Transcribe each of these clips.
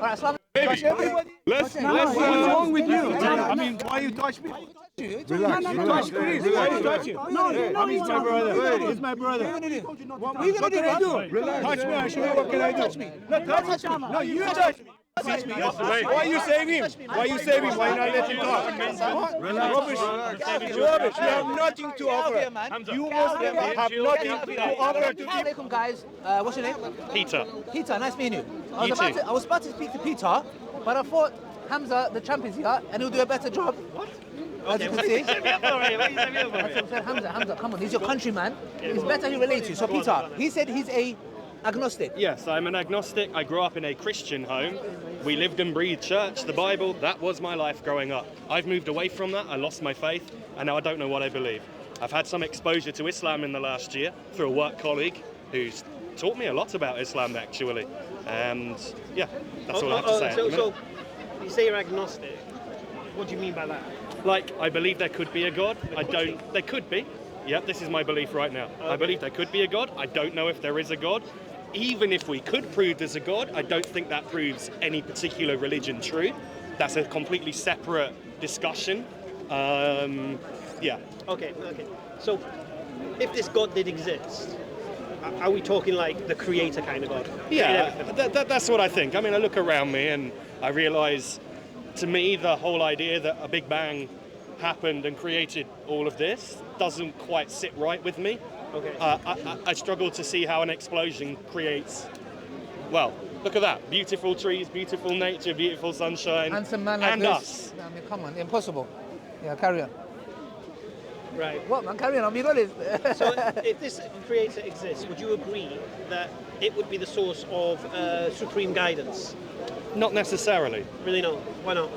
Alright, Islam. Let's What's wrong with you? I mean, why you touch me? Relax. Why you touch him? I mean, he's my brother. He's my brother. What can I do? Touch me, I show you what can I do. No, touch me. No, you touch me. Why you save him? Why you save him? Why not let him talk? Rubbish. Rubbish. You have nothing to offer. You Muslims have nothing to offer to Assalamu alaikum, guys. What's your name? Peter. Peter, nice meeting you. I too. was about to speak to Peter, but I thought Hamza, the champ, is here, and he'll do a better job. What? As you can see. Hamza, come on, he's your countryman. It's better he relates to you. So Peter, he said he's a agnostic. Yes, I'm an agnostic. I grew up in a Christian home. We lived and breathed church, the Bible. That was my life growing up. I've moved away from that. I lost my faith, and now I don't know what I believe. I've had some exposure to Islam in the last year through a work colleague who's taught me a lot about Islam, actually. And yeah, that's all I have to say. So you say you're agnostic. What do you mean by that? Like, I believe there could be a God. I don't. There could be. Yep, this is my belief right now. Okay. I believe there could be a God. I don't know if there is a God. Even if we could prove there's a God, I don't think that proves any particular religion true. That's a completely separate discussion. Yeah. Okay. So, if this God did exist, are we talking like the creator kind of God? Yeah, that's what I think. I mean, I look around me and I realise, to me, the whole idea that a Big Bang happened and created all of this doesn't quite sit right with me. Okay. I struggle to see how an explosion creates, well, look at that. Beautiful trees, beautiful nature, beautiful sunshine. Handsome man like and this. us. I mean, come on, impossible. Yeah, carry on. Right. What, man, carry on, I'm honest. So if this creator exists, would you agree that it would be the source of supreme guidance? Not necessarily. Really not? Why not?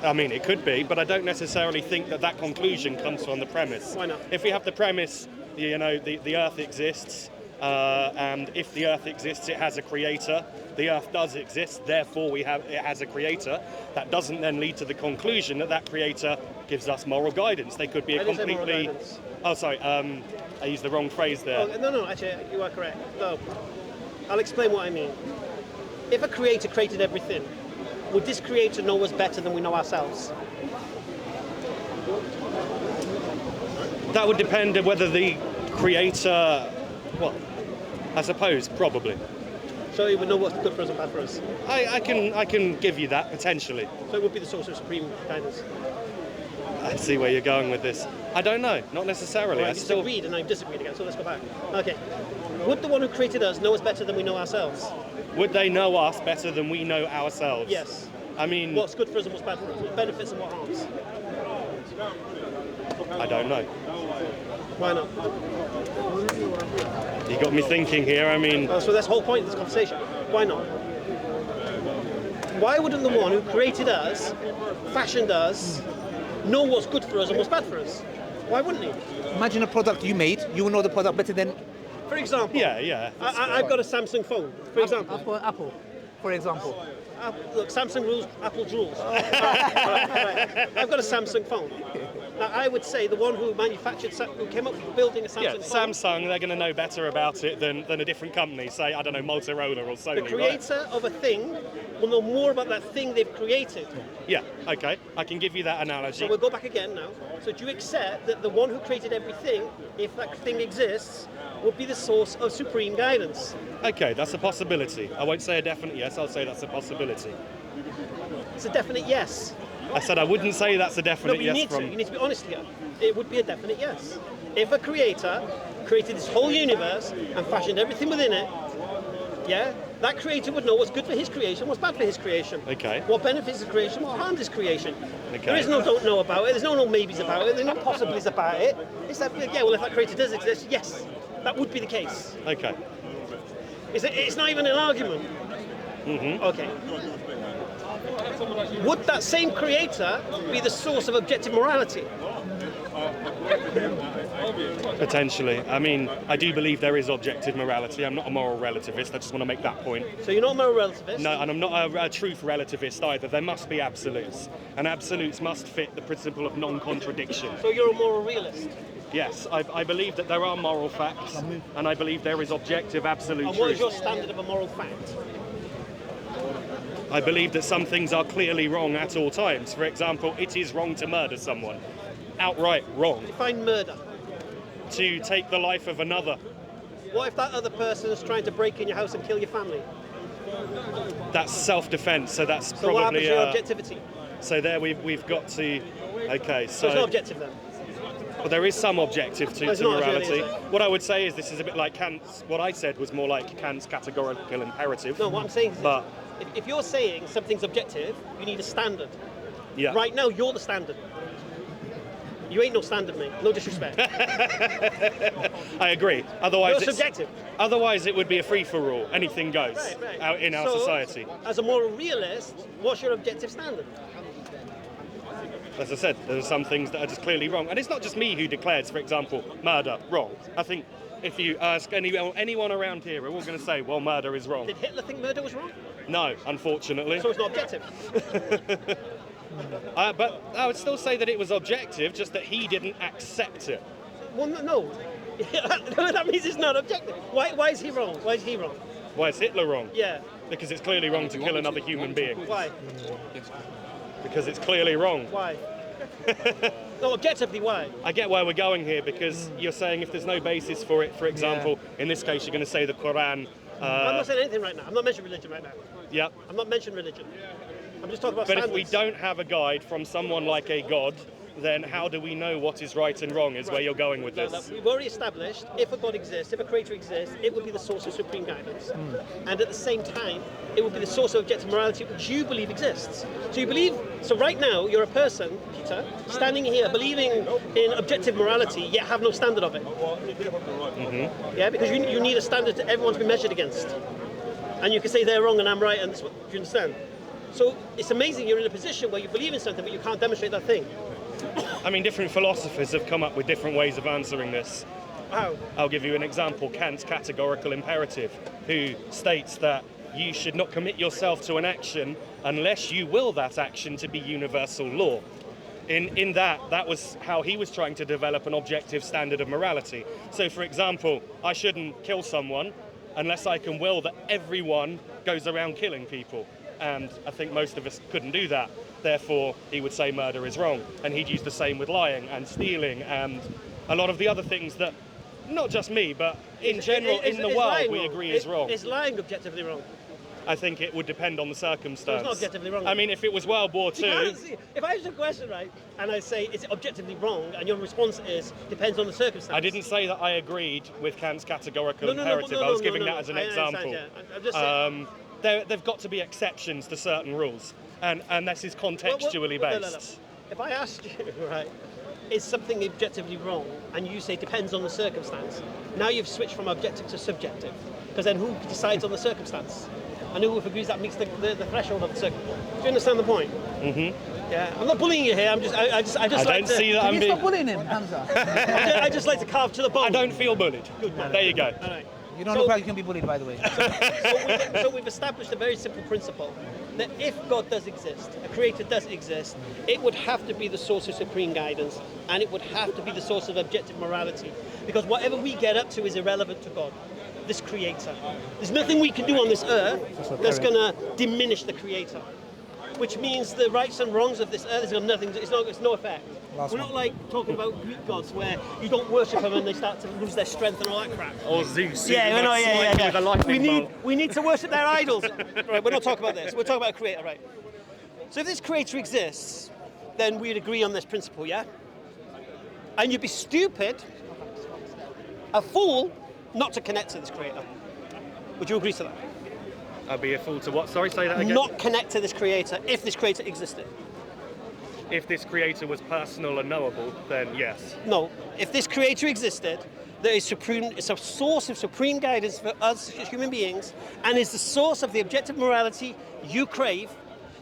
I mean, it could be, but I don't necessarily think that conclusion comes from the premise. Why not? If we have the premise, you know, the Earth exists, and if the Earth exists, it has a creator. The Earth does exist, therefore it has a creator. That doesn't then lead to the conclusion that creator gives us moral guidance. They could be a completely... Oh, sorry, I used the wrong phrase there. Oh, no, actually, you are correct. No, I'll explain what I mean. If a creator created everything, would this creator know us better than we know ourselves? That would depend on whether the creator, well, I suppose, probably. So he would know what's good for us and bad for us? I can give you that, potentially. So it would be the source of supreme guidance? I see where you're going with this. I don't know, not necessarily. Right, I still agreed and I disagreed again, so let's go back. Okay. Would the one who created us know us better than we know ourselves? Would they know us better than we know ourselves? Yes. I mean... What's good for us and what's bad for us? What benefits and what harms? I don't know. Why not? You got me thinking here, I mean... So that's the whole point of this conversation. Why not? Why wouldn't the one who created us, fashioned us, know what's good for us and what's bad for us? Why wouldn't he? Imagine a product you made, you will know the product better than... For example... Yeah. I've got a Samsung phone, for example. Apple, for example. Look, Samsung rules, Apple rules. Right. I've got a Samsung phone. Now, I would say the one who who came up with building a Samsung phone... Samsung, they're going to know better about it than a different company, say, I don't know, Motorola or Sony, The creator of a thing will know more about that thing they've created. Yeah, okay, I can give you that analogy. So we'll go back again now. So do you accept that the one who created everything, if that thing exists, would be the source of supreme guidance? Okay, that's a possibility. I won't say a definite yes, I'll say that's a possibility. It's a definite yes. I said I wouldn't say that's a definite yes from... You need to be honest here. It would be a definite yes. If a creator created this whole universe and fashioned everything within it, yeah, that creator would know what's good for his creation, what's bad for his creation. Okay. What benefits his creation, what harms his creation. Okay. There is no don't know about it, there's no maybes about it, there's no possibilities about it. It's that, yeah, well, if that creator does exist, yes, that would be the case. Okay. It's not even an argument. Mm-hmm. Okay. Would that same creator be the source of objective morality? Potentially. I mean, I do believe there is objective morality. I'm not a moral relativist. I just want to make that point. So you're not a moral relativist? No, and I'm not a truth relativist either. There must be absolutes. And absolutes must fit the principle of non-contradiction. So you're a moral realist? Yes, I believe that there are moral facts, and I believe there is objective absolute truth. And what is your standard of a moral fact? I believe that some things are clearly wrong at all times. For example, it is wrong to murder someone. Outright wrong. Define murder. To take the life of another. What if that other person is trying to break in your house and kill your family? That's self-defense, so that's So what happens probably... to your objectivity? So there we've got to... Okay, so... There's no objective then. Well, there is some objective to There's not morality. really, is there? What I would say is this is a bit like Kant's... What I said was more like Kant's categorical imperative. No, what I'm saying is But... if you're saying something's objective, you need a standard. Yeah. Right now, you're the standard. You ain't no standard, mate. No disrespect. I agree. Otherwise, You're subjective. Otherwise, it would be a free-for-all. Anything goes Right. out in our So, society. As a moral realist, what's your objective standard? As I said, there are some things that are just clearly wrong. And it's not just me who declares, for example, murder wrong. I think if you ask anyone around here, we're all going to say, well, murder is wrong. Did Hitler think murder was wrong? No, unfortunately. So it's not objective. But I would still say that it was objective, just that he didn't accept it. Well, no. That means it's not objective. Why is he wrong? Why is he wrong? Why is Hitler wrong? Yeah. Because it's clearly wrong to kill another human being. Why? Because it's clearly wrong. Why? No, objectively, why? I get where we're going here, because you're saying if there's no basis for it, for example, in this case you're going to say the Quran... I'm not saying anything right now. I'm not mentioning religion right now. Yep. I'm not mentioning religion. I'm just talking about But standards. if we don't have a guide from someone like a god, then how do we know what is right and wrong is where you're going with No, this. we've already established if a God exists, if a creator exists, it would be the source of supreme guidance. And at the same time, it would be the source of objective morality which you believe exists. So right now, you're a person, Peter, standing here believing in objective morality, yet have no standard of it. Yeah, because you need a standard that everyone's been measured against. And you can say they're wrong and I'm right, and that's what, do you understand? So it's amazing you're in a position where you believe in something, but you can't demonstrate that thing. I mean, different philosophers have come up with different ways of answering this. How? I'll give you an example, Kant's categorical imperative, who states that you should not commit yourself to an action unless you will that action to be universal law. In that was how he was trying to develop an objective standard of morality. So, for example, I shouldn't kill someone unless I can will that everyone goes around killing people. And I think most of us couldn't do that. Therefore, he would say murder is wrong. And he'd use the same with lying and stealing and a lot of the other things that, not just me, but in general, in the world, we agree is wrong. Is lying objectively wrong? I think it would depend on the circumstance. So it's not objectively wrong. I mean, if it was World War II... If I ask a question, right, and I say, is it objectively wrong, and your response is, depends on the circumstance. I didn't say that I agreed with Kant's categorical imperative. I was giving that as an example. Yeah. I'm just saying. There've got to be exceptions to certain rules, and this is contextually based. If I asked you, right, is something objectively wrong, and you say depends on the circumstance, now you've switched from objective to subjective, because then who decides on the circumstance? And who agrees that meets the threshold of the circumstance? Do you understand the point? Mm-hmm. Yeah, I'm not bullying you here. I just I like don't to, see that Can I'm you being... stop bullying him, Hamza? I just like to carve to the bone. I don't feel bullied. Good man. There you go. All right. You don't look like you can be bullied, by the way. So we've established a very simple principle that if God does exist, a creator does exist, it would have to be the source of supreme guidance, and it would have to be the source of objective morality, because whatever we get up to is irrelevant to God, this creator. There's nothing we can do on this earth that's going to diminish the creator, which means the rights and wrongs of this earth has got nothing. It's no effect. We're not like talking about Greek gods where you don't worship them and they start to lose their strength and all that crap. Or Zeus. Yeah, With a lightning bolt. We need to worship their idols. Right, we're not talking about this. We're talking about a creator, right? So if this creator exists, then we'd agree on this principle, yeah? And you'd be stupid, a fool, not to connect to this creator. Would you agree to that? I'd be a fool to what? Sorry, say that again. Not connect to this creator if this creator existed. If this creator was personal and knowable, then yes. No, if this creator existed, there is it's a source of supreme guidance for us as human beings, and is the source of the objective morality you crave,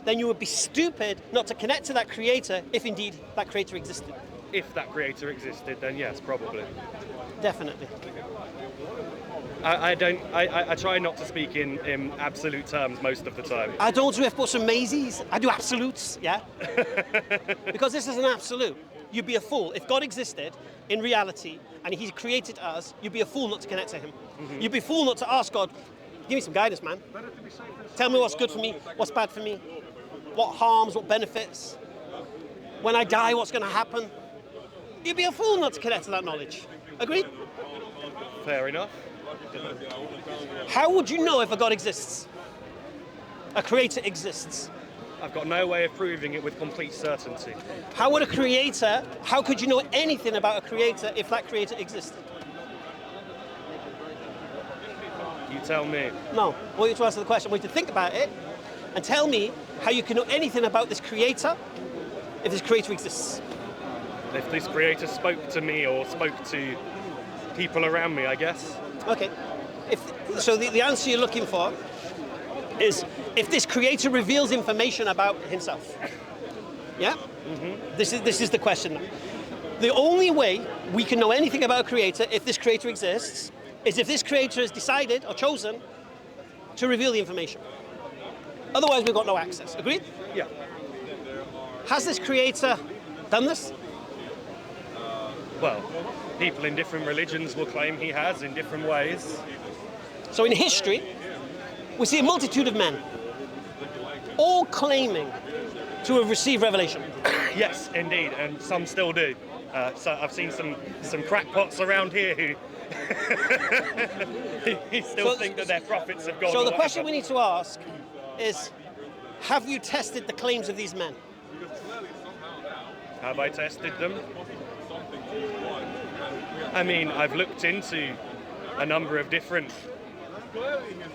then you would be stupid not to connect to that creator if indeed that creator existed. If that creator existed, then yes, probably. Definitely. I try not to speak in absolute terms most of the time. I don't do ifs and maybes. I do absolutes, yeah? Because this is an absolute. You'd be a fool. If God existed in reality and he created us, you'd be a fool not to connect to him. Mm-hmm. You'd be a fool not to ask God, Give me some guidance, man. Tell me what's good for me, what's bad for me, what harms, what benefits. When I die, what's going to happen? You'd be a fool not to connect to that knowledge. Agreed? Fair enough. How would you know if a God exists? A creator exists. I've got no way of proving it with complete certainty. How could you know anything about a creator if that creator existed? You tell me. No, I want you to answer the question. I want you to think about it and tell me how you can know anything about this creator if this creator exists. If this creator spoke to me or spoke to people around me, I guess. Okay. So the answer you're looking for is if this creator reveals information about himself. Yeah? Mm-hmm. This is the question. The only way we can know anything about a creator if this creator exists is if this creator has decided or chosen to reveal the information. Otherwise, we've got no access. Agreed? Yeah. Has this creator done this? Well, people in different religions will claim he has in different ways. So in history, we see a multitude of men, all claiming to have received revelation. Yes, indeed, and some still do. So I've seen some crackpots around here who still think that they're prophets of God. So the question we need to ask is, have you tested the claims of these men? Have I tested them? I mean, I've looked into a number of different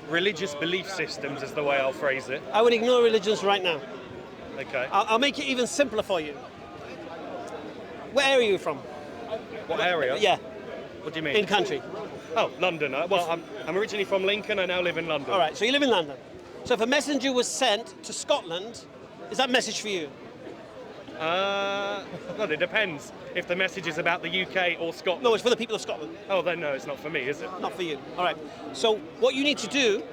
religious belief systems, is the way I'll phrase it. I would ignore religions right now. Okay. I'll make it even simpler for you. Where area are you from? What area? Yeah. What do you mean? In country. Oh, London. Well, I'm originally from Lincoln. I now live in London. All right, so you live in London. So if a messenger was sent to Scotland, is that message for you? Well, it depends if the message is about the UK or Scotland. No, it's for the people of Scotland. Oh, then no, it's not for me, is it? Not for you. All right. So what you need to do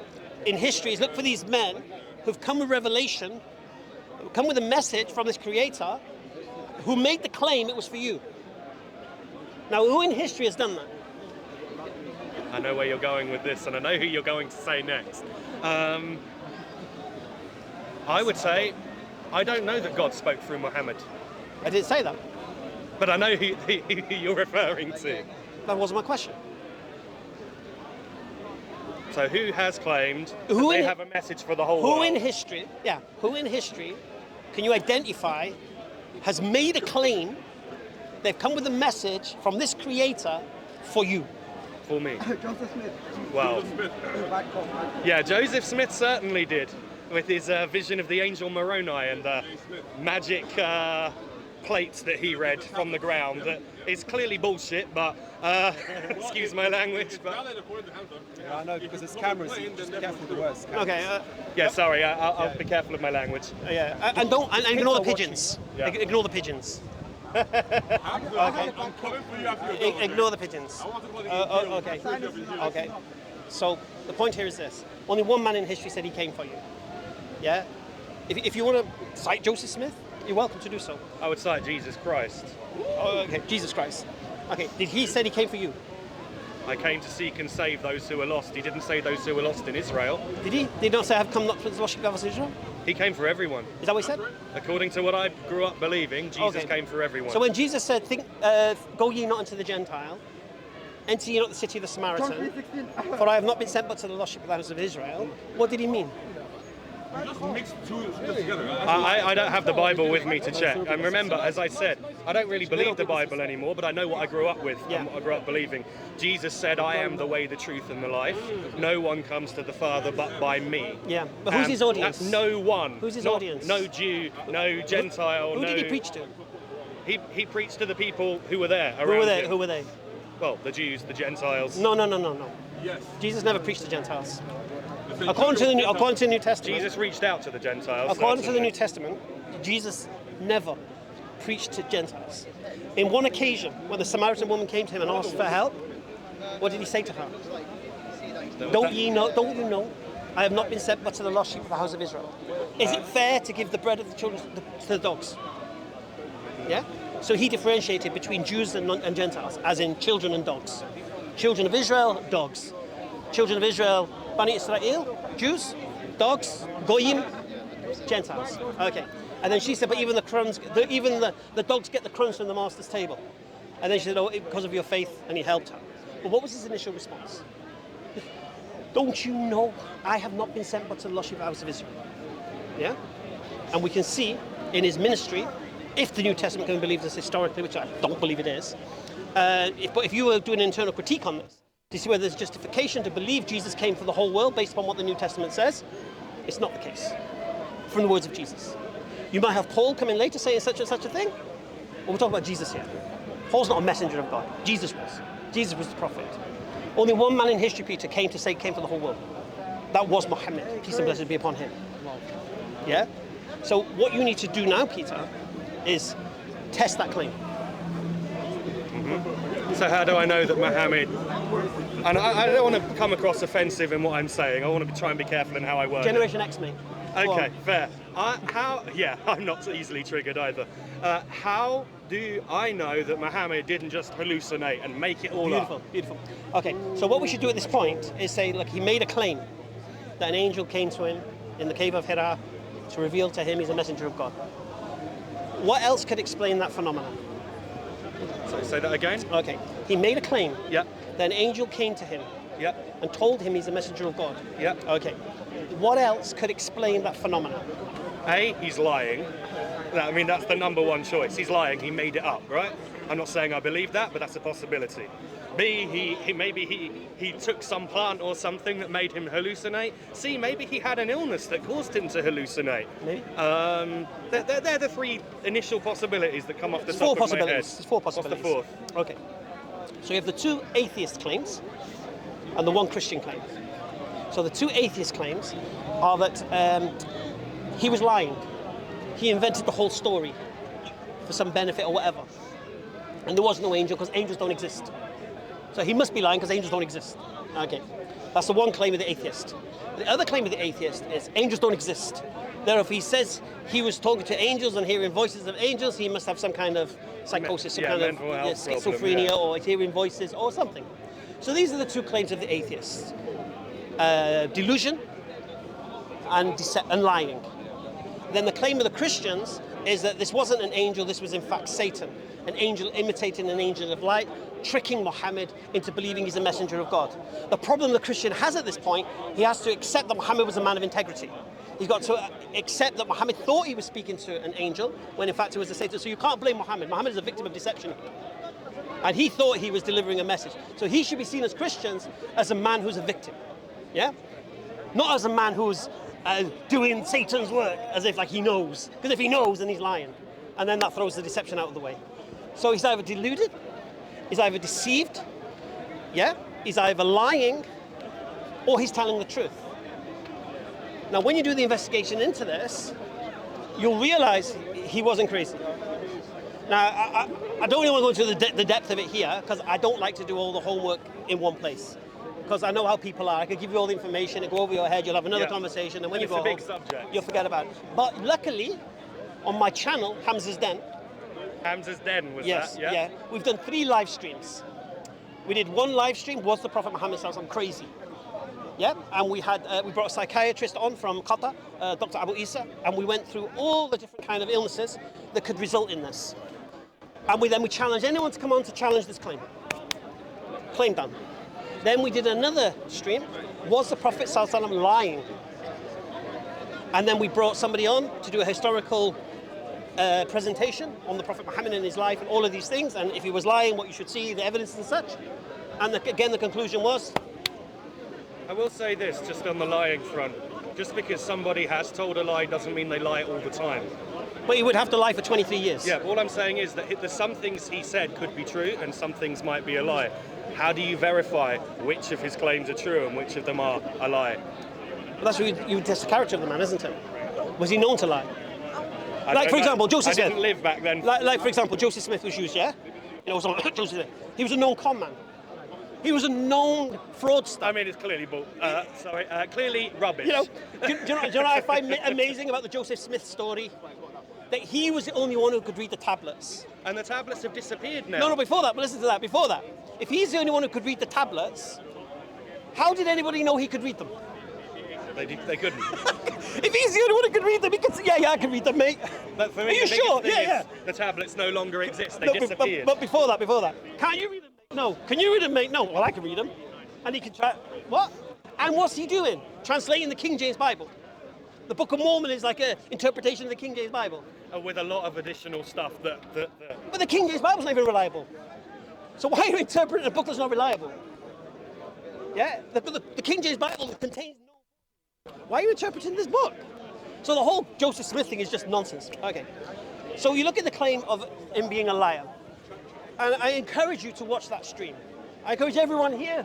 in history is look for these men who've come with revelation, who come with a message from this creator, who made the claim it was for you. Now, who in history has done that? I know where you're going with this, and I know who you're going to say next. I would say, I don't know that God spoke through Muhammad, I didn't say that. but I know who you're referring to. That wasn't my question. So who has claimed that Who they in- have a message for the whole Who world? in history, can you identify, has made a claim, they've come with a message from this creator for you? For me. Joseph Smith. Well, Back home. yeah, Joseph Smith certainly did, with his vision of the angel Moroni and the magic plates that he read from the ground. That is clearly bullshit, but excuse my language. But Yeah, I know, because it's cameras, you just be careful with the words. Okay, yeah, sorry, I'll be careful of my language. and ignore the pigeons. Yeah. Ignore the pigeons. Ignore the pigeons. Okay. Okay. So the point here is this: only one man in history said he came for you. Yeah. If you want to cite Joseph Smith, you're welcome to do so. I would cite Jesus Christ. Oh, okay. Jesus Christ. Okay. Did he say he came for you? I came to seek and save those who were lost. He didn't say those who were lost in Israel. Did he? Did he not say I've come not to worship God of Israel? He came for everyone. Is that what he said? According to what I grew up believing, Jesus Okay. came for everyone. So when Jesus said, "Go ye not into the Gentile, enter ye not the city of the Samaritan, for I have not been sent but to the lost sheep of the house of Israel," what did he mean? I don't have the Bible with me to check. And remember, as I said, I don't really believe the Bible anymore, but I know what I grew up with and what I grew up believing. Jesus said, I am the way, the truth, and the life. No one comes to the Father but by me. Yeah, but who's his audience? That's no one. Who's his Not- audience? No Jew, no Gentile, Who did he preach to? He preached to the people who were there around Who were they? him. Who were they? Well, the Jews, the Gentiles. No. Jesus never preached to Gentiles. According to the New Testament. Jesus reached out to the Gentiles. According to the certainly. New Testament, Jesus never preached to Gentiles. In one occasion, when the Samaritan woman came to him and asked for help, what did he say to her? Don't you know, I have not been sent but to the lost sheep of the house of Israel. Is it fair to give the bread of the children to the dogs? Yeah? So he differentiated between Jews and Gentiles, as in children and dogs. Children of Israel, dogs. Children of Israel, Bani Israel, Jews, dogs, Goyim, Gentiles. Okay. And then she said, but even the crumbs, even the dogs get the crumbs from the master's table. And then she said, oh, because of your faith, and he helped her. But what was his initial response? Don't you know I have not been sent but to the lost sheep of the house of Israel? Yeah? And we can see in his ministry, if the New Testament can be believed as historically, which I don't believe it is, but if you were doing an internal critique on this, to see whether there's justification to believe Jesus came for the whole world based upon what the New Testament says, it's not the case. From the words of Jesus. You might have Paul come in later saying such and such a thing, but we're talking about Jesus here. Paul's not a messenger of God. Jesus was. Jesus was the prophet. Only one man in history, Peter, came for the whole world. That was Muhammad. Peace and blessings be upon him. Yeah? So what you need to do now, Peter, is test that claim. So how do I know that Muhammad... And I don't want to come across offensive in what I'm saying. I want to try and be careful in how I word Generation X, mate. Okay, fair. I'm not easily triggered either. How do I know that Muhammad didn't just hallucinate and make it all up? Beautiful. Okay, so what we should do at this point is say, look, he made a claim that an angel came to him in the cave of Hira to reveal to him he's a messenger of God. What else could explain that phenomenon? So say that again? Okay, he made a claim Yep. that an angel came to him Yep. and told him he's a messenger of God. Yep. Okay, what else could explain that phenomenon? A, he's lying. I mean, that's the number one choice. He's lying. He made it up, right? I'm not saying I believe that, but that's a possibility. B, he took some plant or something that made him hallucinate. C, maybe he had an illness that caused him to hallucinate. Maybe. They're the three initial possibilities that come off the There's top four of my head. There's four possibilities. What's the fourth? Okay. So you have the two atheist claims and the one Christian claim. So the two atheist claims are that he was lying. He invented the whole story for some benefit or whatever. And there was no angel because angels don't exist. So he must be lying because angels don't exist. Okay. That's the one claim of the atheist. The other claim of the atheist is angels don't exist. Therefore, if he says he was talking to angels and hearing voices of angels, he must have some kind of psychosis, some kind of schizophrenia, or hearing voices or something. So these are the two claims of the atheists. Delusion and lying. Then the claim of the Christians is that this wasn't an angel, this was in fact Satan. An angel imitating an angel of light, tricking Muhammad into believing he's a messenger of God. The problem the Christian has at this point, he has to accept that Muhammad was a man of integrity. He's got to accept that Muhammad thought he was speaking to an angel, when in fact it was a Satan. So you can't blame Muhammad. Muhammad is a victim of deception. And he thought he was delivering a message. So he should be seen as Christians as a man who's a victim. Yeah? Not as a man who's doing Satan's work, as if like he knows. Because if he knows, then he's lying. And then that throws the deception out of the way. So he's either deluded, he's either deceived, yeah? He's either lying, or he's telling the truth. Now, when you do the investigation into this, you'll realize he wasn't crazy. Now, I don't really want to go into the depth of it here, because I don't like to do all the homework in one place. Because I know how people are. I could give you all the information, it'll go over your head, you'll have another conversation, and when you go home, you'll forget about it. But luckily, on my channel, Hamza's Den. Hamza's Den was that? Yeah. Yeah. We've done 3 live streams. We did one live stream, was the Prophet Muhammad sallallahu alaihi wasallam crazy? Yeah, and we brought a psychiatrist on from Qatar, Dr. Abu Isa, and we went through all the different kind of illnesses that could result in this. And we challenged anyone to come on to challenge this claim. Claim done. Then we did another stream, was the Prophet sallallahu alaihi wasallam lying? And then we brought somebody on to do a historical presentation on the Prophet Muhammad and his life and all of these things, and if he was lying, what you should see, the evidence and such. And again, the conclusion was... I will say this, just on the lying front. Just because somebody has told a lie doesn't mean they lie all the time. But he would have to lie for 23 years. Yeah, all I'm saying is that there's some things he said could be true and some things might be a lie. How do you verify which of his claims are true and which of them are a lie? Well, that's what you test the character of the man, isn't it? Was he known to lie? Like, for example, Joseph Smith. I didn't live back then. Like, for example, Joseph Smith was used, yeah? You know, Joseph Smith. He was a known con man. He was a known fraudster. I mean, it's clearly clearly rubbish. You know, do you know what I find amazing about the Joseph Smith story? That he was the only one who could read the tablets. And the tablets have disappeared now. No, before that, but listen to that, before that. If he's the only one who could read the tablets, How did anybody know he could read them? They couldn't. If he's the only one who could read them, he could say, yeah, I can read them, mate. But for me, Are you the biggest sure? thing Yeah, is the tablets no longer exist. They No, disappeared. but before that, can't you read them, mate? No. Can you read them, mate? No. Well, I can read them. And he can try. What? And what's he doing? Translating the King James Bible. The Book of Mormon is like an interpretation of the King James Bible. With a lot of additional stuff that But the King James Bible's not even reliable. So why are you interpreting a book that's not reliable? Yeah, the King James Bible contains no. Why are you interpreting this book? So the whole Joseph Smith thing is just nonsense. Okay. So you look at the claim of him being a liar, and I encourage you to watch that stream. I encourage everyone here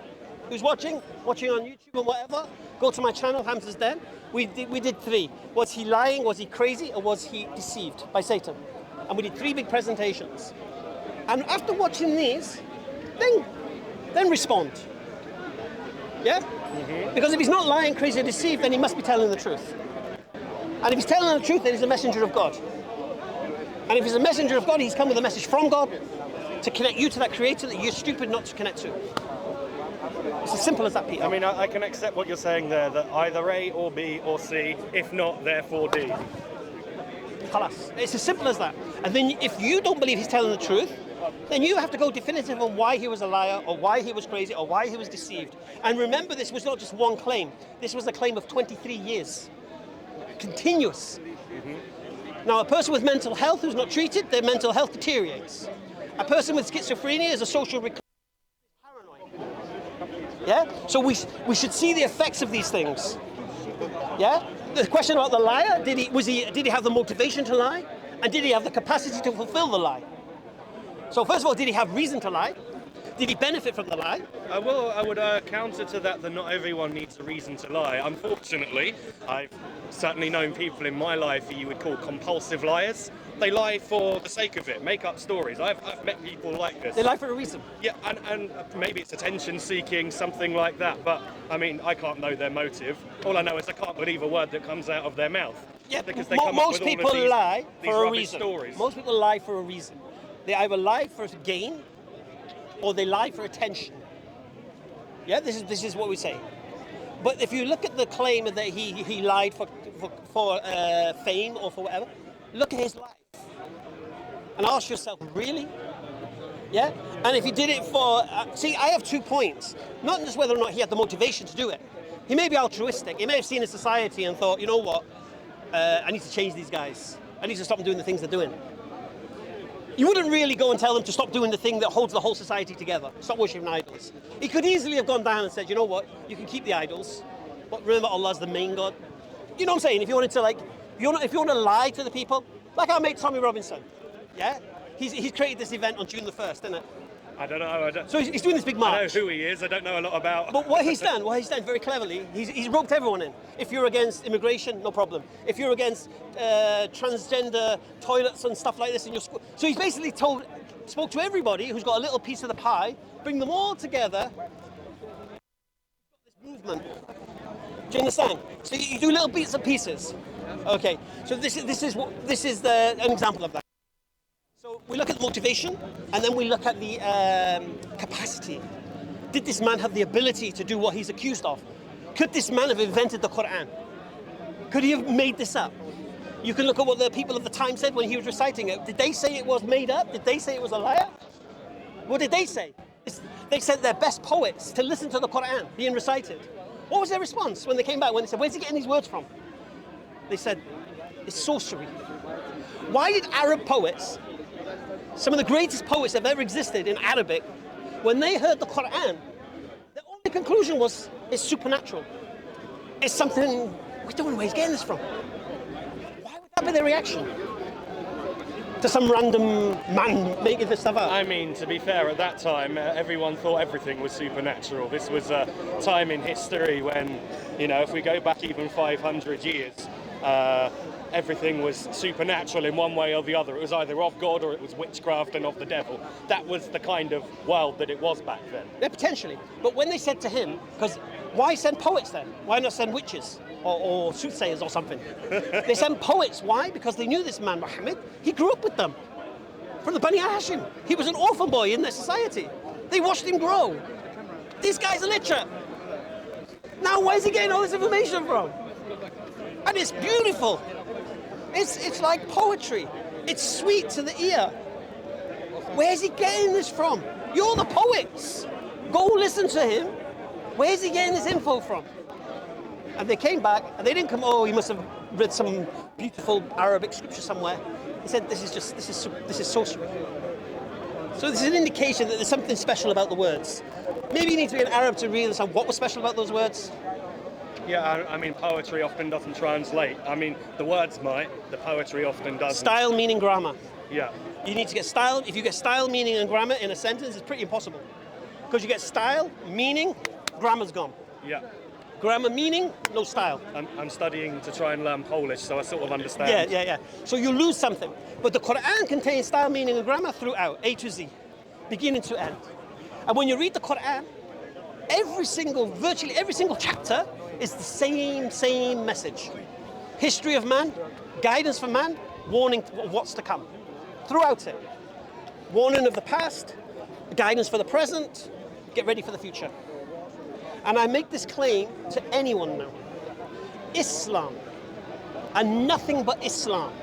who's watching on YouTube and whatever, go to my channel, Hamza's Den. We did 3. Was he lying? Was he crazy? Or was he deceived by Satan? And we did 3 big presentations. And after watching these, then respond. Yeah? Mm-hmm. Because if he's not lying, crazy, or deceived, then he must be telling the truth. And if he's telling the truth, then he's a messenger of God. And if he's a messenger of God, he's come with a message from God to connect you to that creator that you're stupid not to connect to. It's as simple as that, Peter. I mean, I can accept what you're saying there, that either A or B or C, if not, therefore D. Khalas. It's as simple as that. And then if you don't believe he's telling the truth, then you have to go definitive on why he was a liar, or why he was crazy, or why he was deceived. And remember, this was not just one claim. This was a claim of 23 years. Continuous. Mm-hmm. Now, a person with mental health who's not treated, their mental health deteriorates. A person with schizophrenia is a social recurrence. Yeah? So we should see the effects of these things. Yeah? The question about the liar, did he have the motivation to lie? And did he have the capacity to fulfill the lie? So first of all, did he have reason to lie? Did he benefit from the lie? I would counter to that not everyone needs a reason to lie. Unfortunately, I've certainly known people in my life who you would call compulsive liars. They lie for the sake of it, make up stories. I've met people like this. They lie for a reason. Yeah, and maybe it's attention seeking, something like that. But I mean, I can't know their motive. All I know is I can't believe a word that comes out of their mouth. Yeah, because they come up with all of these, lie these for a rubbish reason. Stories. Most people lie for a reason. They either lie for gain, or they lie for attention. Yeah, this is what we say. But if you look at the claim that he lied for fame or for whatever, look at his life and ask yourself, really? Yeah. And if he did it for see, I have 2 points. Not just whether or not he had the motivation to do it. He may be altruistic. He may have seen a society and thought, you know what, I need to change these guys. I need to stop them doing the things they're doing. You wouldn't really go and tell them to stop doing the thing that holds the whole society together. Stop worshipping idols. He could easily have gone down and said, you know what, you can keep the idols, but remember Allah's the main God. You know what I'm saying? If you wanted to if you want to lie to the people, like our mate Tommy Robinson, yeah? He's created this event on June the 1st, isn't it? I don't know. So he's doing this big march. I know who he is. I don't know a lot about. But what he's done very cleverly, he's roped everyone in. If you're against immigration, no problem. If you're against transgender toilets and stuff like this in your school, so he's basically spoke to everybody who's got a little piece of the pie, bring them all together. This movement. Do you understand? So you do little bits and pieces. Okay. So this is an example of that. So we look at the motivation, and then we look at the capacity. Did this man have the ability to do what he's accused of? Could this man have invented the Quran? Could he have made this up? You can look at what the people of the time said when he was reciting it. Did they say it was made up? Did they say it was a liar? What did they say? They sent their best poets to listen to the Quran being recited. What was their response when they came back? When they said, where's he getting these words from? They said, it's sorcery. Why did Arab poets, some of the greatest poets that have ever existed in Arabic, when they heard the Quran, the only conclusion was, it's supernatural. It's something, we don't know where he's getting this from. Why would that be their reaction to some random man making this stuff up? I mean, to be fair, at that time, everyone thought everything was supernatural. This was a time in history when, if we go back even 500 years, everything was supernatural in one way or the other. It was either of God or it was witchcraft and of the devil. That was the kind of world that it was back then. Yeah, potentially. But when they said to him, because why send poets then? Why not send witches or soothsayers or something? They sent poets. Why? Because they knew this man, Muhammad. He grew up with them. From the Bani Hashim. He was an orphan boy in their society. They watched him grow. These guys are literate. Now, where's he getting all this information from? And it's beautiful. It's like poetry. It's sweet to the ear. Where's he getting this from? You're the poets. Go listen to him. Where's he getting this info from? And they came back, and they didn't come, oh, he must have read some beautiful Arabic scripture somewhere. He said, this is sorcery. So this is an indication that there's something special about the words. Maybe you need to be an Arab to really understand what was special about those words. Yeah, I mean, poetry often doesn't translate. I mean, the words might, the poetry often doesn't. Style, meaning, grammar. Yeah. You need to get style. If you get style, meaning, and grammar in a sentence, it's pretty impossible. Because you get style, meaning, grammar's gone. Yeah. Grammar, meaning, no style. I'm studying to try and learn Polish, so I sort of understand. Yeah. So you lose something. But the Quran contains style, meaning, and grammar throughout, A to Z, beginning to end. And when you read the Quran, virtually every single chapter is the same message. History of man, guidance for man, warning of what's to come. Throughout it. Warning of the past, guidance for the present, get ready for the future. And I make this claim to anyone now. Islam, and nothing but Islam,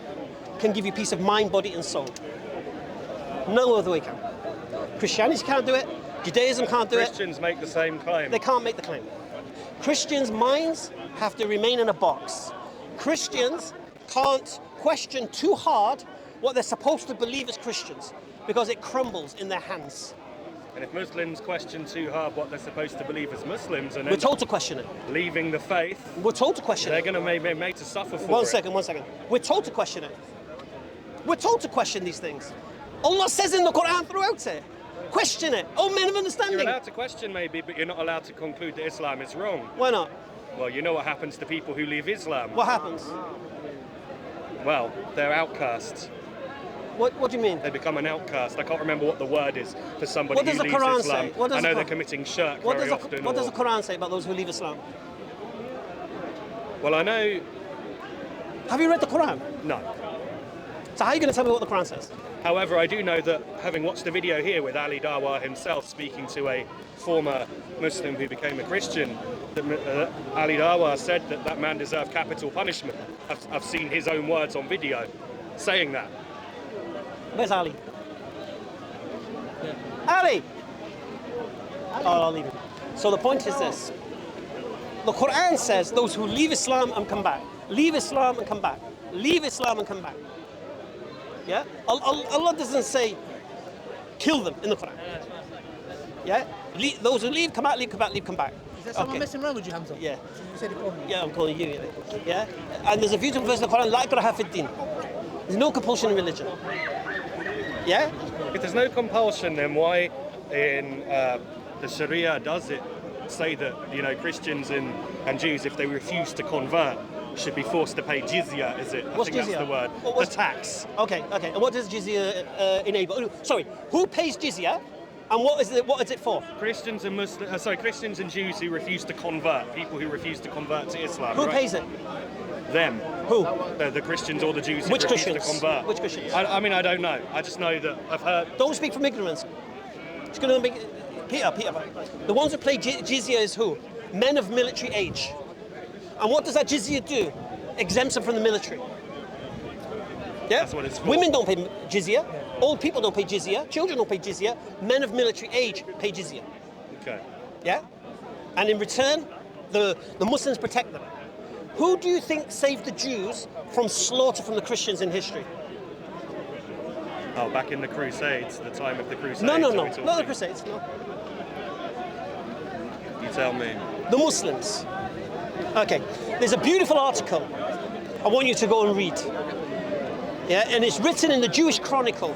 can give you peace of mind, body, and soul. No other way can. Christianity can't do it. Judaism can't do it. Christians make the same claim. They can't make the claim. Christians' minds have to remain in a box. Christians can't question too hard what they're supposed to believe as Christians, because it crumbles in their hands. And if Muslims question too hard what they're supposed to believe as Muslims, and we're told to question it. Leaving the faith, we're told to question they're it. going to be made to suffer for it. One second. We're told to question it. We're told to question these things. Allah says in the Quran throughout it, question it. Oh, men of understanding. You're allowed to question maybe, but you're not allowed to conclude that Islam is wrong. Why not? Well, you know what happens to people who leave Islam. What happens? Well, they're outcasts. What do you mean? They become an outcast. I can't remember what the word is for somebody who leaves Islam. What does the Quran say? I know they're committing shirk very often. What does the Quran say about those who leave Islam? Well, I know... Have you read the Quran? No. So how are you going to tell me what the Quran says? However, I do know that, having watched the video here with Ali Dawah himself speaking to a former Muslim who became a Christian, that Ali Dawah said that that man deserved capital punishment. I've seen his own words on video saying that. Where's Ali? Ali! Oh, I'll leave him. So the point is this. The Quran says those who leave Islam and come back. Leave Islam and come back. Leave Islam and come back. Yeah? Allah doesn't say kill them in the Quran. Yeah? Those who leave, come back, leave, come back, leave, come back. Is there someone messing around with you, Hamza? Yeah. You said it called me. Yeah, I'm calling you. Yeah? And there's a beautiful verse in the Quran, La ikraha fid din. There's no compulsion in religion. Yeah? If there's no compulsion, then why in the Sharia does it say that, you know, Christians and Jews, if they refuse to convert, should be forced to pay jizya, is it? What's I think jizya? That's the word. The tax. Okay. And what does jizya enable? Sorry, who pays jizya, and what is it for? Christians and Jews who refuse to convert, people who refuse to convert to Islam. Who pays it? Them. Who? The Christians or the Jews who Which refuse Christians? to convert. Which Christians? I mean, I don't know. I just know that I've heard... Don't speak from ignorance. It's going to make... Peter. The ones who pay jizya is who? Men of military age. And what does that jizya do? Exempts them from the military. Yeah? That's what it's for. Women don't pay jizya. Old people don't pay jizya. Children don't pay jizya. Men of military age pay jizya. Okay. Yeah? And in return, the Muslims protect them. Who do you think saved the Jews from slaughter from the Christians in history? Oh, back in the Crusades, the time of the Crusades. No. Not the Crusades, no. You tell me. The Muslims. Okay, there's a beautiful article I want you to go and read. Yeah, and it's written in the Jewish Chronicle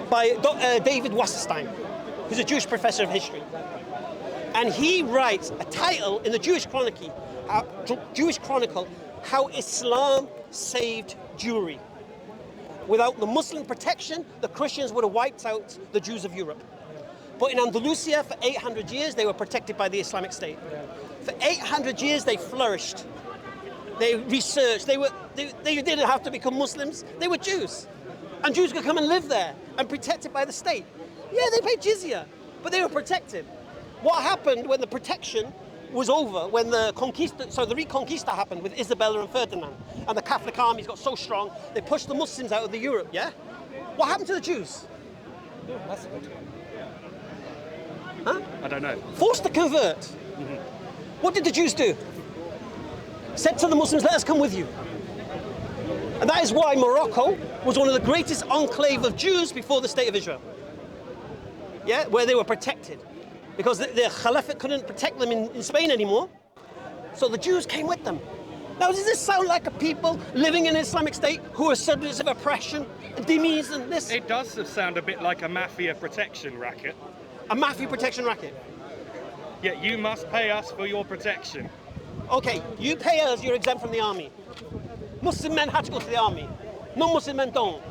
by David Wasserstein, who's a Jewish professor of history. And he writes a title in the Jewish Chronicle, How Islam Saved Jewry. Without the Muslim protection, the Christians would have wiped out the Jews of Europe. But in Andalusia, for 800 years, they were protected by the Islamic State. For 800 years, they flourished. They researched. They didn't have to become Muslims. They were Jews. And Jews could come and live there and protected by the state. Yeah, they paid jizya, but they were protected. What happened when the protection was over when the Reconquista happened with Isabella and Ferdinand, and the Catholic armies got so strong they pushed the Muslims out of the Europe. Yeah, what happened to the Jews? Huh? I don't know. Forced to convert. What did the Jews do? Said to the Muslims, "Let us come with you." And that is why Morocco was one of the greatest enclave of Jews before the State of Israel. Yeah, where they were protected. Because the Caliphate couldn't protect them in Spain anymore. So the Jews came with them. Now, does this sound like a people living in an Islamic State who are subjects of oppression, dhimmis and this? It does sound a bit like a mafia protection racket. A mafia protection racket. Yeah, you must pay us for your protection. Okay, you pay us, you're exempt from the army. Muslim men had to go to the army. Non-Muslim men don't.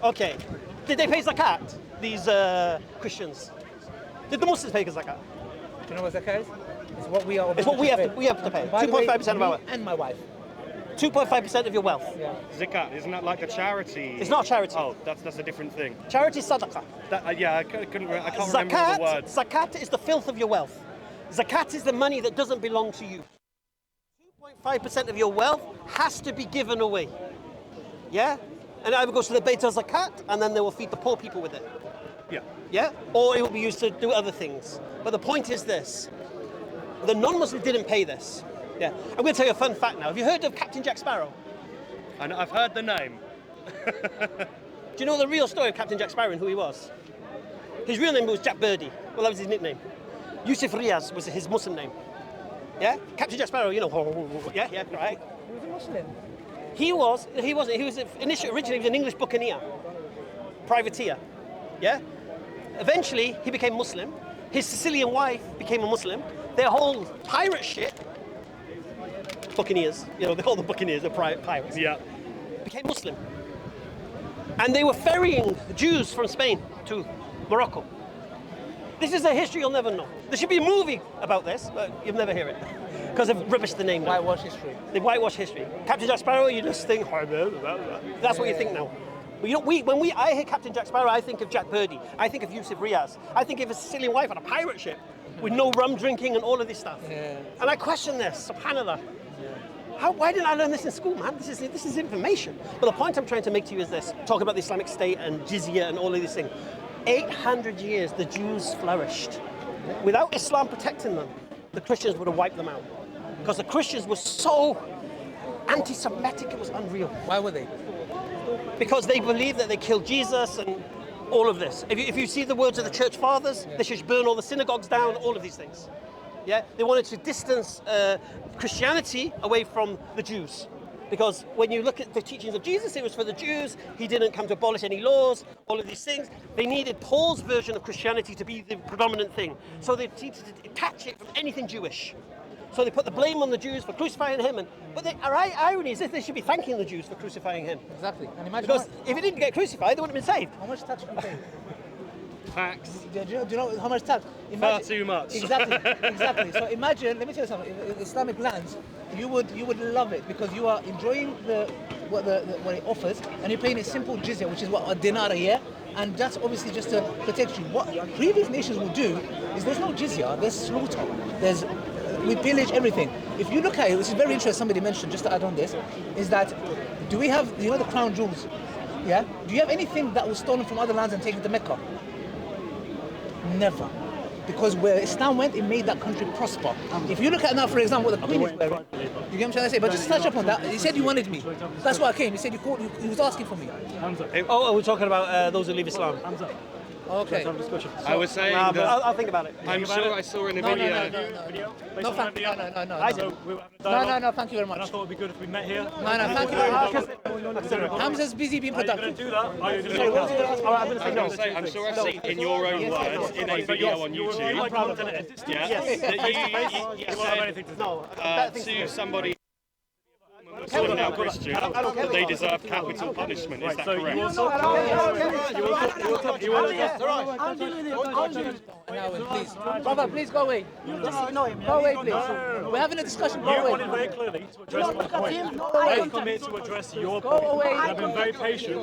Okay. Did they pay zakat, these Christians? Did the Muslims pay zakat? Do you know what zakat is? It's what we are. It's what we have to pay. 2.5% of our wealth. And my wife. 2.5% of your wealth. Yeah. Zakat, isn't that like a charity? It's not a charity. Oh, that's a different thing. Charity is sadaqah. Yeah, I can't remember the words. Zakat is the filth of your wealth. Zakat is the money that doesn't belong to you. 2.5% of your wealth has to be given away. Yeah? And it either goes to the Beit al-Zakat, and then they will feed the poor people with it. Yeah. Yeah? Or it will be used to do other things. But the point is this. The non-Muslims didn't pay this. Yeah. I'm going to tell you a fun fact now. Have you heard of Captain Jack Sparrow? I've heard the name. Do you know the real story of Captain Jack Sparrow and who he was? His real name was Jack Birdie. Well, that was his nickname. Yusuf Riaz was his Muslim name. Yeah? Captain Jack Sparrow, you know. Yeah, right. He was a Muslim. He wasn't. He was originally an English buccaneer, privateer. Yeah? Eventually, he became Muslim. His Sicilian wife became a Muslim. Their whole pirate ship, buccaneers, you know, they call them buccaneers, they're pirates. Yeah. Became Muslim. And they were ferrying the Jews from Spain to Morocco. This is a history you'll never know. There should be a movie about this, but you'll never hear it. Because they've rubbished the name now. Whitewash history. They whitewash history. Captain Jack Sparrow, you just think, that's what you think now. But you know, I hear Captain Jack Sparrow, I think of Jack Birdie. I think of Yusuf Riaz. I think of a Sicilian wife on a pirate ship with no rum drinking and all of this stuff. Yeah. And I question this, subhanAllah. Why didn't I learn this in school, man? This is information. But the point I'm trying to make to you is this. Talk about the Islamic State and jizya and all of these things. 800 years the Jews flourished. Without Islam protecting them, the Christians would have wiped them out. Because the Christians were so anti-Semitic, it was unreal. Why were they? Because they believed that they killed Jesus and all of this. If you see the words of the church fathers, they should burn all the synagogues down, all of these things. Yeah, they wanted to distance Christianity away from the Jews. Because when you look at the teachings of Jesus, it was for the Jews. He didn't come to abolish any laws, all of these things. They needed Paul's version of Christianity to be the predominant thing. So they needed to detach it from anything Jewish. So they put the blame on the Jews for crucifying him. But the irony is that they should be thanking the Jews for crucifying him. Exactly. And imagine Because if he didn't get crucified, they wouldn't have been saved. how much tax you pay. Tax. Do you know how much tax? Far too much. Exactly, exactly. So imagine, let me tell you something. In Islamic lands, you would love it because you are enjoying what it offers, and you're paying a simple jizya, which is what, a dinar a year, and that's obviously just to protect you. What previous nations will do is there's no jizya, there's slaughter, we pillage everything. If you look at it, which is very interesting, somebody mentioned, just to add on this, is that do we have, the crown jewels? Yeah? Do you have anything that was stolen from other lands and taken to Mecca? Never. Because where Islam went, it made that country prosper. If you look at now, for example, what the Queen is wearing, you get what I'm trying to say? But just touch up on that. He said you wanted me. That's why I came. He said he was asking for me. Hamza. Oh, we're talking about those who leave Islam. Hamza. Okay. Let's have a discussion. I was saying But that I'll think about it. I'm sure I saw in a video. No, thank you. No. I did. No, thank you very And I much. thought it'd be good if we met here. No, thank you very much. Hamza's busy being Are you going productive. to do that? Are you going to Sorry, do what was that? I going to ask? I'm going to say I'm no. going to say, I'm sure I've seen in your own words in a video on YouTube. That you said No, to somebody who was now Christian that they deserve capital punishment. Is that correct? Please. Brother, please go away. Go away, please. We're having a discussion. Go You away. wanted very clearly to address my point. Go away. I've come here to address your Go point. away. I've been very patient,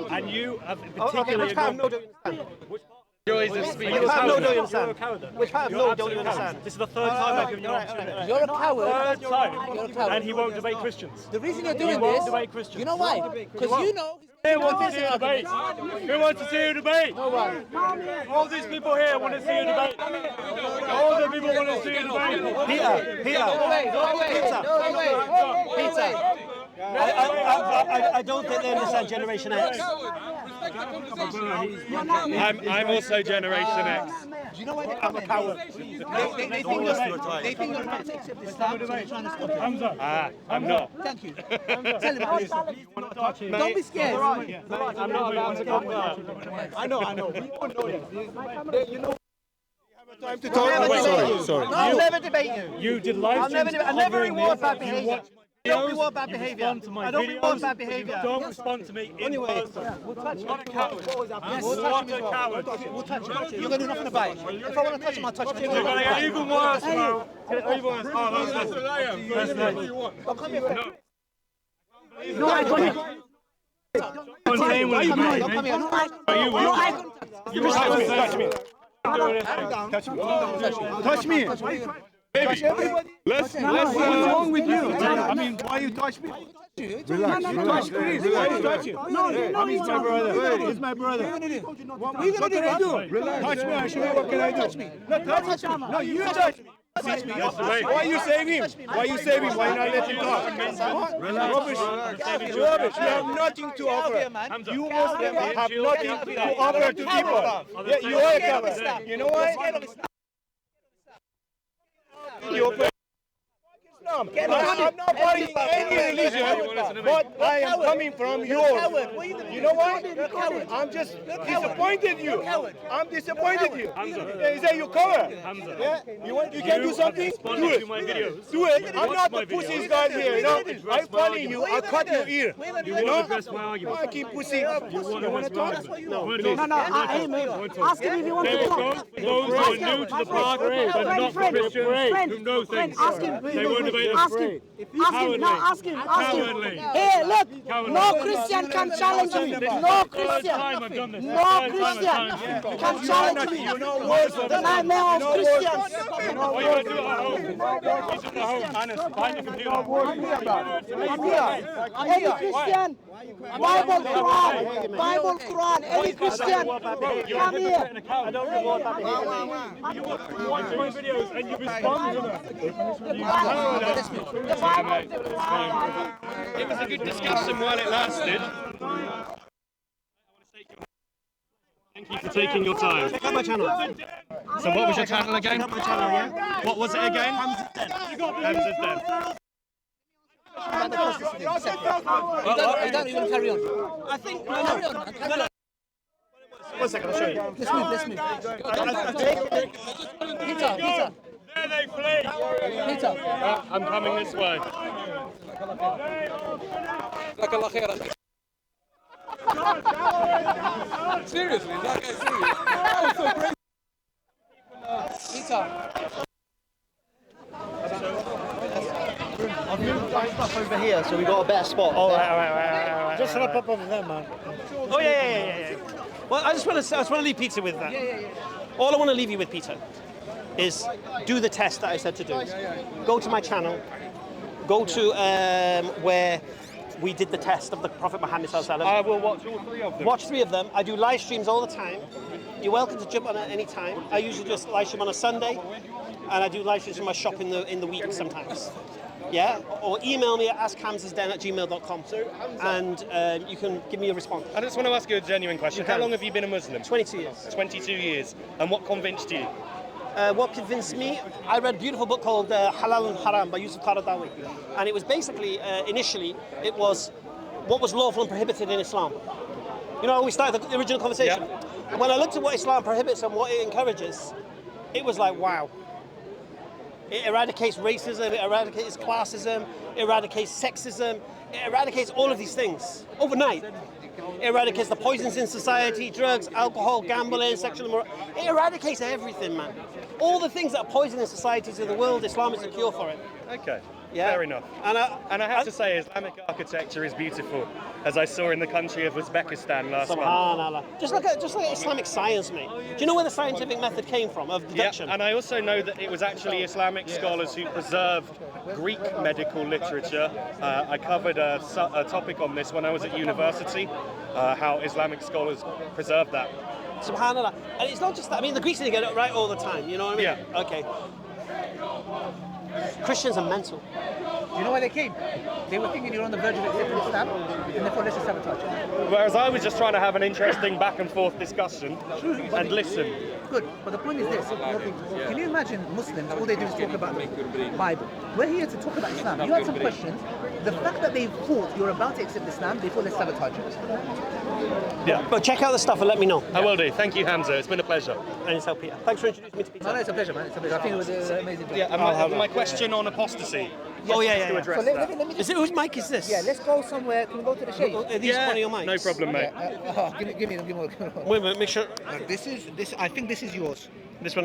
and you have Okay, particularly which part? No, ignored. don't you understand? Which part? Joys of speech. Which part of no don't you understand? Which part of no don't you understand? This is the third time I've given you an opportunity. You're a coward. Third time. You're a coward. And he won't debate Christians. The reason you're He doing won't this, debate Christians. you know why? Because you know. Who wants to see a debate? Who wants to see a debate? No one. All these people here want to see a debate. All the people want to see a debate. Peter. I don't think they understand Generation X. I'm also Generation X. Do you know why they're coming? They think you're about to accept Islam, so they're trying to stop it. Hamza. I'm not. Thank you. Tell him about this. Don't be scared. I'm not about to come there. I know. We all know that. You know. Time to Sorry. I'll never debate you. You did live streams. I never reward bad You behaviour. watch I don't reward bad you behaviour. respond to my I don't videos, reward bad but you behaviour. don't respond to me in person. We'll touch him. What a coward. We'll touch him as well. We'll touch him. You're going to do nothing about it. If I want to touch him, I'll touch him. You're going to get even worse, bro. Get even worse. Oh, that's Come here. No, I don't. Contain what you mean. Come here. You will. You will touch me. Touch me. Baby, let's What's wrong with you? I mean, why you touch me? relax. Please, why you touch you? He's my brother. He's my brother. What can I do? Touch me. I show you what can I do. Touch me. No, touch me. No, you touch me. Why you save him? Why you save him? Why not let him talk? Rubbish. Rubbish. You have nothing to offer. You Muslims have nothing to offer to people. Yeah, you are a coward. You know why? I'm not fighting any religion, but I am coming from yours. You know why? I'm just disappointed you. I'm disappointed you. Is that your cover? Yeah? You can do something? Do it. Do it. I'm not the pussy guy here. You know? I'm funny you. I'll cut your ear. You know? I keep pussy. You want to talk? No, ask him if he wants to talk. Those who are new to the park, but not Christians, who know things, Ask him. they won't debate us. Ask him. Ask him. Hey, look, no Christian can challenge me. No Christian. No Christian can challenge me. The nightmare of Christians. What are you going to do at home? He's at home, honest, behind the computer. Any Christian, Bible, Quran, any Christian, come here. I don't reward that behavior. You watch my videos and you respond to them. It was a good discussion while it lasted. Thank you for taking your time. Check out my channel. So what was your channel again? What was it again? Hamza's dead. You don't even carry on. I think. Carry on. 1 second, I'll show you. Let's move. Peter. There they flee. Peter. I'm coming this way. Seriously, is that guy serious? That was so crazy. Peter. I've moved my stuff over here, so we got a better spot. All right. Just set up over there, man. Oh yeah. Well, I just want to leave Peter with that. All I want to leave you with, Peter, is do the test that I said to do. Go to my channel. Go to where we did the test of the Prophet Muhammad sallallahu alaihi wasallam. I will watch all 3 of them. Watch 3 of them. I do live streams all the time. You're welcome to jump on at any time. I usually just live stream on a Sunday, and I do live streams from my shop in the week sometimes. Yeah, or email me at askhamzasden@gmail.com, and you can give me a response. I just want to ask you a genuine question. How long have you been a Muslim? 22 years. 22 years. And what convinced you? What convinced me? I read a beautiful book called Halal and Haram by Yusuf Qaradawi, and it was basically initially it was what was lawful and prohibited in Islam. You know, we started the original conversation. Yeah. And when I looked at what Islam prohibits and what it encourages, it was like, wow. It eradicates racism, it eradicates classism, it eradicates sexism, it eradicates all of these things overnight. It eradicates the poisons in society, drugs, alcohol, gambling, sexual immorality. It eradicates everything, man. All the things that are poisoning societies of the world, Islam is a cure for it. Okay. Yeah. Fair enough. And I have to say, Islamic architecture is beautiful, as I saw in the country of Uzbekistan last month. Subhanallah. Just like Islamic science, mate. Do you know where the scientific method came from, of deduction? Yeah, and I also know that it was actually Islamic scholars who preserved Greek medical literature. I covered a topic on this when I was at university, how Islamic scholars preserved that. Subhanallah. And it's not just that. I mean, the Greeks didn't get it right all the time, you know what I mean? Yeah. Okay. Christians are mental. Do you know why they came? They were thinking you're on the verge of accepting Islam, and therefore let's just sabotage it. Whereas I was just trying to have an interesting back and forth discussion and listen. Good, but the point is this. Can you imagine Muslims, all they do is talk about the Bible. We're here to talk about Islam. You had some questions. The fact that they thought you're about to accept Islam, they thought let's sabotage it. Yeah. But check out the stuff and let me know. I will do. Thank you, Hamza. It's been a pleasure. And it's Peter. Thanks for introducing me to Peter. No, it's a pleasure, man. It's a pleasure. I think it was amazing. Yeah, and my question on apostasy. Oh, yeah. So Address let that. me Is it, whose mic is this? Yeah, let's go somewhere. Can we go to the shade? Are these one of your mics? No problem, mate. Give me one. Wait a minute, make sure. This is. I think this is yours. This one.